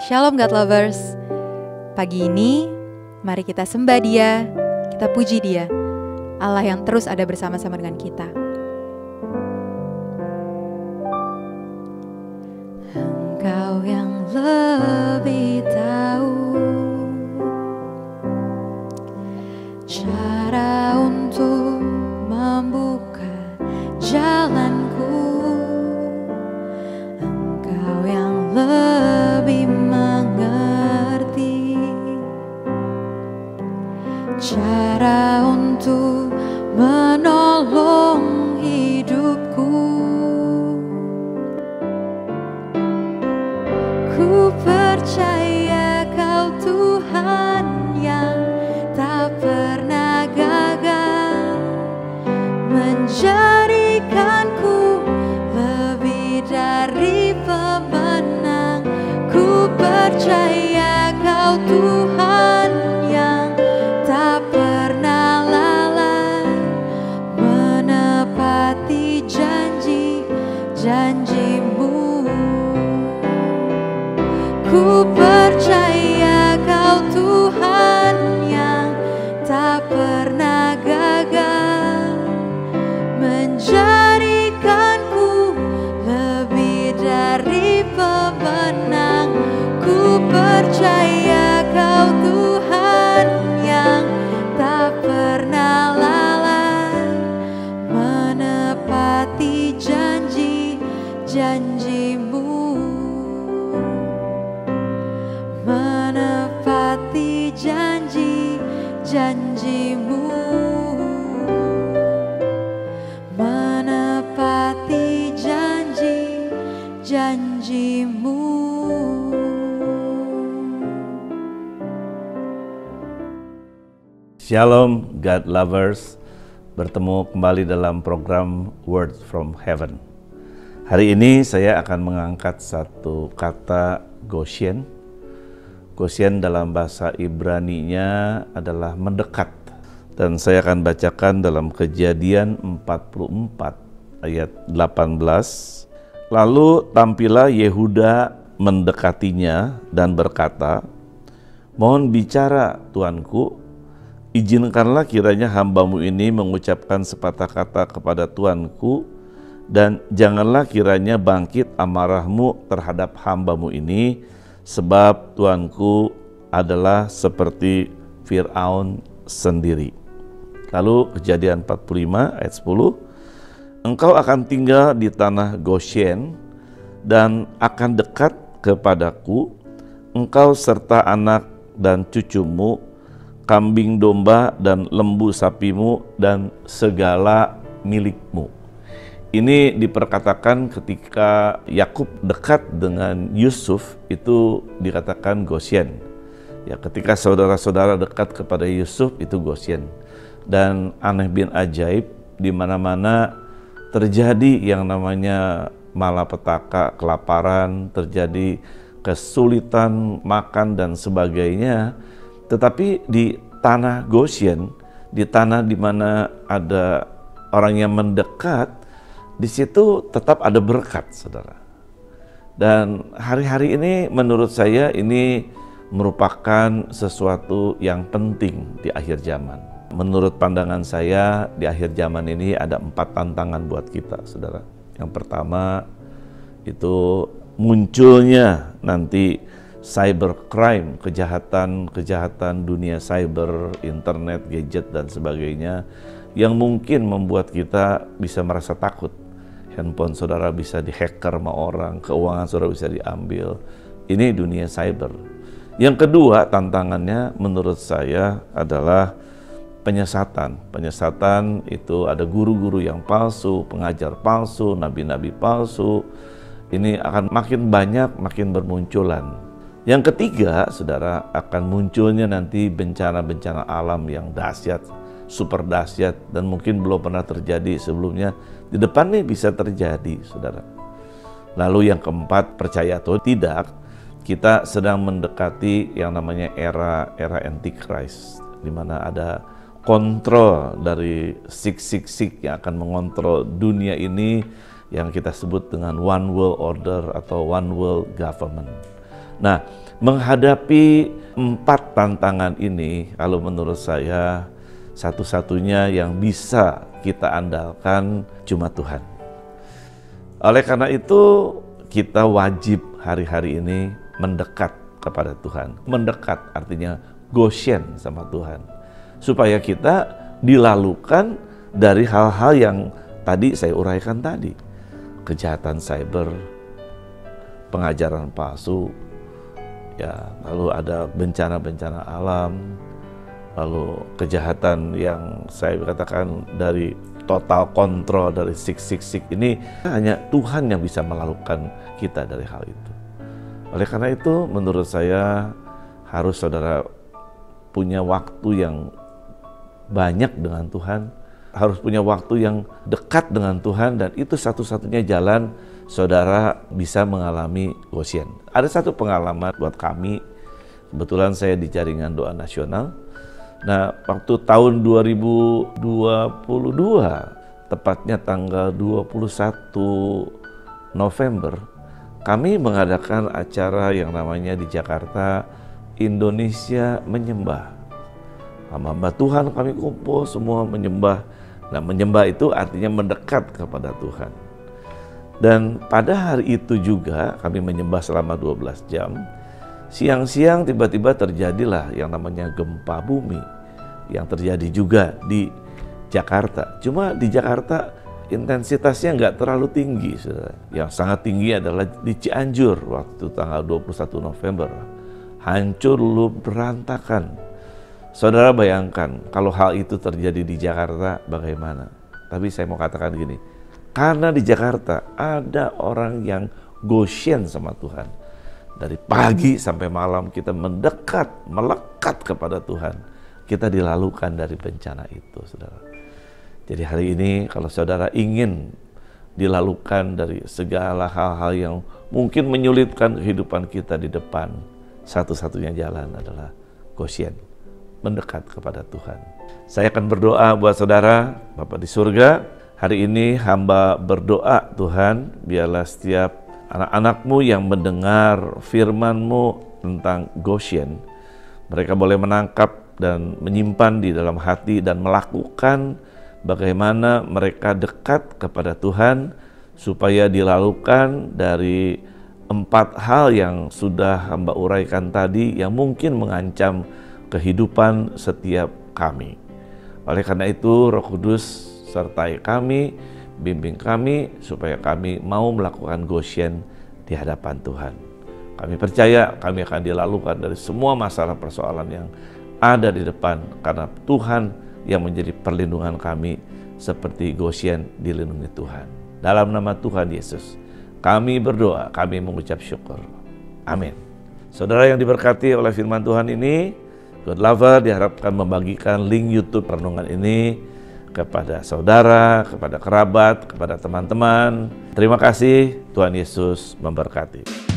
Shalom God Lovers. Pagi ini, mari kita sembah Dia, kita puji Dia, Allah yang terus ada bersama-sama dengan kita. Engkau yang lebih tahu cara untuk membuka jalanku. Engkau yang lebih mengerti cara untuk menolong hidupku. Ku percaya Kau Tuhan yang tak pernah gagal, menjadikanku lebih dari pemenang. Ku percaya Kau Tuhan yang tak pernah lalai, menepati janji-janji-Mu. Ku percaya Kau Tuhan yang tak pernah gagal, menjadikanku lebih dari pemenang. Ku percaya Kau Tuhan yang tak pernah lalai, menepati janji-janji-Mu, menepati janji-janji-Mu, menepati janji-janji-Mu. Shalom God Lovers, bertemu kembali dalam program Word from Heaven. Hari ini saya akan mengangkat satu kata Goshen. Goshen dalam bahasa Ibrani-nya adalah mendekat. Dan saya akan bacakan dalam Kejadian 44 ayat 18. Lalu tampillah Yehuda mendekatinya dan berkata, "Mohon bicara, Tuanku, izinkanlah kiranya hamba-Mu ini mengucapkan sepatah kata kepada Tuanku, dan janganlah kiranya bangkit amarah-Mu terhadap hamba-Mu ini, sebab Tuanku adalah seperti Fir'aun sendiri." Lalu Kejadian 45 ayat 10, "Engkau akan tinggal di tanah Goshen dan akan dekat kepadaku, engkau serta anak dan cucumu, kambing domba dan lembu sapimu, dan segala milikmu." Ini diperkatakan ketika Yakub dekat dengan Yusuf, itu dikatakan Goshen. Ya, ketika saudara-saudara dekat kepada Yusuf, itu Goshen. Dan aneh bin ajaib, di mana-mana terjadi yang namanya malapetaka, kelaparan, terjadi kesulitan makan dan sebagainya. Tetapi di tanah Goshen, di tanah di mana ada orang yang mendekat, di situ tetap ada berkat, saudara. Dan hari-hari ini menurut saya ini merupakan sesuatu yang penting di akhir zaman. Menurut pandangan saya, di akhir zaman ini ada 4 tantangan buat kita, saudara. Yang pertama itu munculnya nanti cybercrime, kejahatan dunia cyber, internet, gadget dan sebagainya, yang mungkin membuat kita bisa merasa takut. Handphone saudara bisa dihacker sama orang, keuangan saudara bisa diambil. Ini dunia cyber. Yang kedua tantangannya menurut saya adalah penyesatan. Penyesatan itu ada guru-guru yang palsu, pengajar palsu, nabi-nabi palsu. Ini akan makin banyak, makin bermunculan. Yang ketiga, saudara, akan munculnya nanti bencana-bencana alam yang dahsyat, super dahsyat, dan mungkin belum pernah terjadi sebelumnya. Di depan nih bisa terjadi, saudara. Lalu yang keempat, percaya atau tidak, kita sedang mendekati yang namanya era Antichrist, di mana ada kontrol dari 666 yang akan mengontrol dunia ini, yang kita sebut dengan one world order atau one world government. Nah, Menghadapi 4 tantangan ini, kalau menurut saya satu-satunya yang bisa kita andalkan cuma Tuhan. Oleh karena itu, kita wajib hari-hari ini mendekat kepada Tuhan. Mendekat artinya gosyen sama Tuhan. Supaya kita dilalukan dari hal-hal yang tadi saya uraikan tadi. Kejahatan cyber, pengajaran palsu, ya, lalu ada bencana-bencana alam, lalu kejahatan yang saya katakan dari total kontrol dari 666 ini, hanya Tuhan yang bisa melakukan kita dari hal itu. Oleh karena itu, menurut saya harus saudara punya waktu yang banyak dengan Tuhan, harus punya waktu yang dekat dengan Tuhan, dan itu satu-satunya jalan saudara bisa mengalami gosyen. Ada satu pengalaman buat kami, kebetulan saya di jaringan doa nasional. Nah, waktu tahun 2022, tepatnya tanggal 21 November, kami mengadakan acara yang namanya di Jakarta, Indonesia Menyembah. Hamba-hamba Tuhan kami kumpul semua menyembah. Nah, menyembah itu artinya mendekat kepada Tuhan. Dan pada hari itu juga kami menyembah selama 12 jam. Siang-siang tiba-tiba terjadilah yang namanya gempa bumi yang terjadi juga di Jakarta. Cuma di Jakarta intensitasnya nggak terlalu tinggi, saudara. Yang sangat tinggi adalah di Cianjur waktu tanggal 21 November. Hancur lup berantakan. Saudara bayangkan kalau hal itu terjadi di Jakarta bagaimana? Tapi saya mau katakan gini, karena di Jakarta ada orang yang gosyen sama Tuhan. Dari pagi sampai malam kita mendekat, melekat kepada Tuhan. Kita dilalukan dari bencana itu, saudara. Jadi hari ini kalau saudara ingin dilalukan dari segala hal-hal yang mungkin menyulitkan kehidupan kita di depan, satu-satunya jalan adalah gosyen, mendekat kepada Tuhan. Saya akan berdoa buat saudara, Bapa di surga. Hari ini hamba berdoa, Tuhan, biarlah setiap anak-anak-Mu yang mendengar firman-Mu tentang gosyen, mereka boleh menangkap dan menyimpan di dalam hati dan melakukan bagaimana mereka dekat kepada Tuhan supaya dilalukan dari 4 hal yang sudah hamba uraikan tadi yang mungkin mengancam kehidupan setiap kami. Oleh karena itu, Roh Kudus sertai kami, bimbing kami supaya kami mau melakukan gosyen di hadapan Tuhan. Kami percaya kami akan dilalukan dari semua masalah persoalan yang ada di depan karena Tuhan yang menjadi perlindungan kami seperti gosyen dilindungi Tuhan. Dalam nama Tuhan Yesus, kami berdoa, kami mengucap syukur. Amin. Saudara yang diberkati oleh firman Tuhan ini, God Lover diharapkan membagikan link YouTube renungan ini kepada saudara, kepada kerabat, kepada teman-teman. Terima kasih, Tuhan Yesus memberkati.